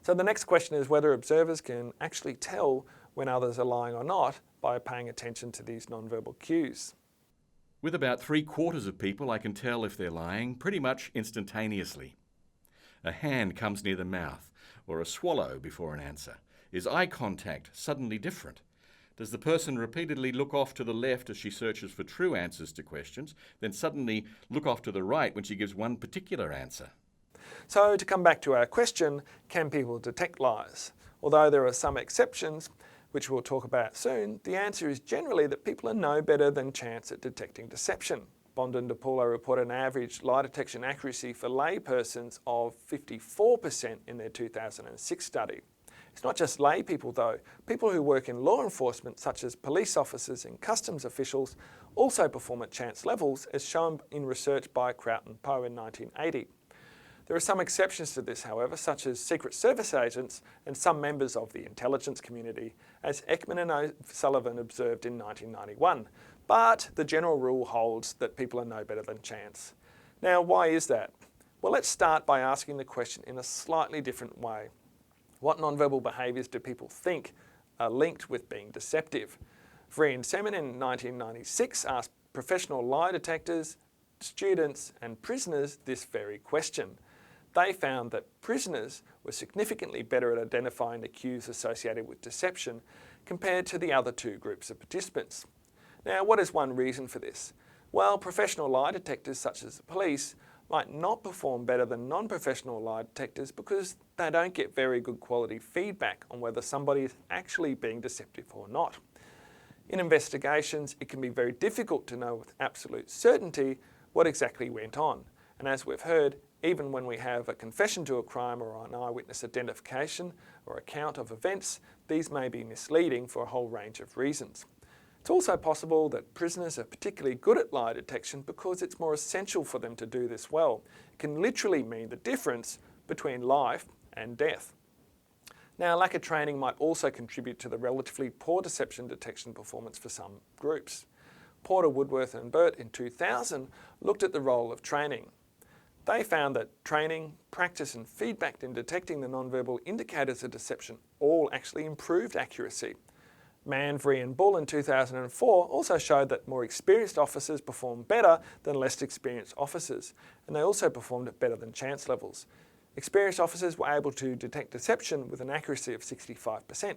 So the next question is whether observers can actually tell when others are lying or not by paying attention to these nonverbal cues. With about 3/4 of people, I can tell if they're lying pretty much instantaneously. A hand comes near the mouth, or a swallow before an answer. Is eye contact suddenly different? Does the person repeatedly look off to the left as she searches for true answers to questions, then suddenly look off to the right when she gives one particular answer? So to come back to our question, can people detect lies? Although there are some exceptions, which we'll talk about soon, the answer is generally that people are no better than chance at detecting deception. Bond and DiPaolo report an average lie detection accuracy for laypersons of 54% in their 2006 study. It's not just lay people though. People who work in law enforcement, such as police officers and customs officials, also perform at chance levels, as shown in research by Kraut and Poe in 1980. There are some exceptions to this, however, such as Secret Service agents and some members of the intelligence community, as Ekman and O'Sullivan observed in 1991. But the general rule holds that people are no better than chance. Now, why is that? Well, let's start by asking the question in a slightly different way. What nonverbal behaviours do people think are linked with being deceptive? Vree and Semin in 1996 asked professional lie detectors, students and prisoners this very question. They found that prisoners were significantly better at identifying the cues associated with deception compared to the other two groups of participants. Now, what is one reason for this? Well, professional lie detectors such as the police might not perform better than non-professional lie detectors because they don't get very good quality feedback on whether somebody is actually being deceptive or not. In investigations, it can be very difficult to know with absolute certainty what exactly went on. And as we've heard, even when we have a confession to a crime or an eyewitness identification or account of events, these may be misleading for a whole range of reasons. It's also possible that prisoners are particularly good at lie detection because it's more essential for them to do this well. It can literally mean the difference between life and death. Now, lack of training might also contribute to the relatively poor deception detection performance for some groups. Porter, Woodworth and Burt in 2000 looked at the role of training. They found that training, practice and feedback in detecting the nonverbal indicators of deception all actually improved accuracy. Mann, Vree and Bull in 2004 also showed that more experienced officers performed better than less experienced officers, and they also performed at better than chance levels. Experienced officers were able to detect deception with an accuracy of 65%.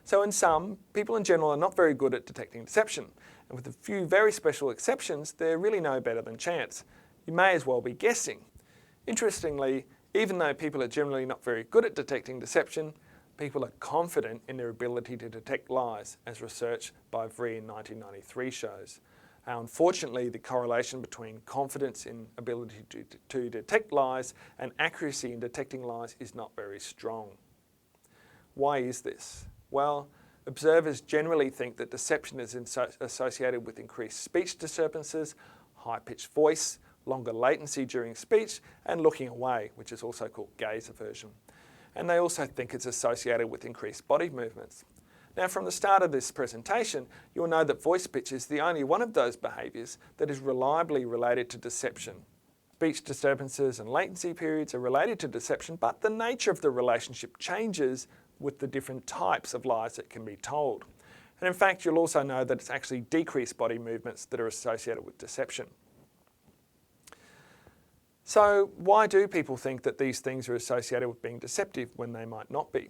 So in sum, people in general are not very good at detecting deception, and with a few very special exceptions, they're really no better than chance. You may as well be guessing. Interestingly, even though people are generally not very good at detecting deception, people are confident in their ability to detect lies, as research by Vree in 1993 shows. Unfortunately, the correlation between confidence in ability to detect lies and accuracy in detecting lies is not very strong. Why is this? Well, observers generally think that deception is associated with increased speech disturbances, high-pitched voice, longer latency during speech, and looking away, which is also called gaze aversion. And they also think it's associated with increased body movements. Now, from the start of this presentation, you'll know that voice pitch is the only one of those behaviours that is reliably related to deception. Speech disturbances and latency periods are related to deception, but the nature of the relationship changes with the different types of lies that can be told. And in fact, you'll also know that it's actually decreased body movements that are associated with deception. So why do people think that these things are associated with being deceptive when they might not be?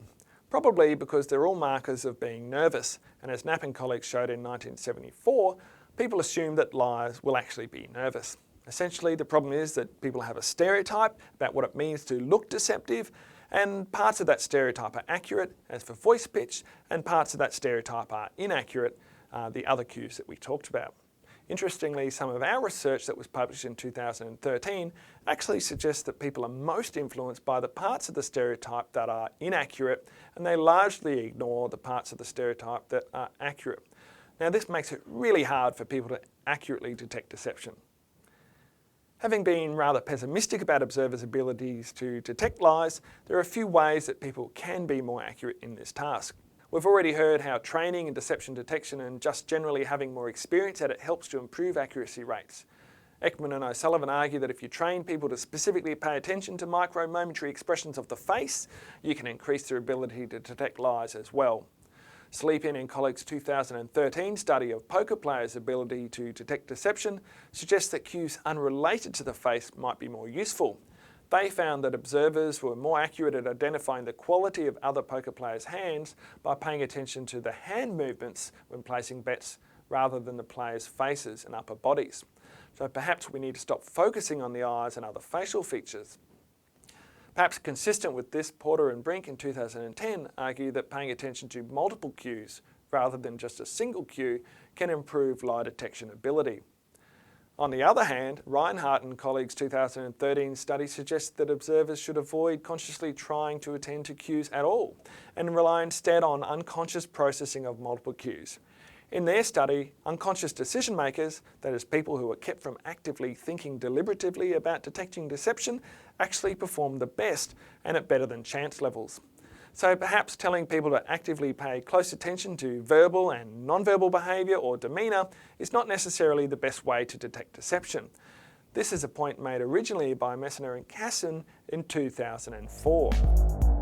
Probably because they're all markers of being nervous, and as Knapp and colleagues showed in 1974, people assume that liars will actually be nervous. Essentially, the problem is that people have a stereotype about what it means to look deceptive, and parts of that stereotype are accurate, as for voice pitch, and parts of that stereotype are inaccurate, the other cues that we talked about. Interestingly, some of our research that was published in 2013 actually suggests that people are most influenced by the parts of the stereotype that are inaccurate, and they largely ignore the parts of the stereotype that are accurate. Now, this makes it really hard for people to accurately detect deception. Having been rather pessimistic about observers' abilities to detect lies, there are a few ways that people can be more accurate in this task. We've already heard how training in deception detection and just generally having more experience at it helps to improve accuracy rates. Ekman and O'Sullivan argue that if you train people to specifically pay attention to micro-momentary expressions of the face, you can increase their ability to detect lies as well. Sleepin and colleagues' 2013 study of poker players' ability to detect deception suggests that cues unrelated to the face might be more useful. They found that observers were more accurate at identifying the quality of other poker players' hands by paying attention to the hand movements when placing bets rather than the players' faces and upper bodies. So perhaps we need to stop focusing on the eyes and other facial features. Perhaps consistent with this, Porter and Brink in 2010 argue that paying attention to multiple cues rather than just a single cue can improve lie detection ability. On the other hand, Reinhardt and colleagues' 2013 study suggests that observers should avoid consciously trying to attend to cues at all and rely instead on unconscious processing of multiple cues. In their study, unconscious decision makers, that is people who are kept from actively thinking deliberatively about detecting deception, actually perform the best and at better than chance levels. So perhaps telling people to actively pay close attention to verbal and non-verbal behaviour or demeanour is not necessarily the best way to detect deception. This is a point made originally by Messner and Casson in 2004.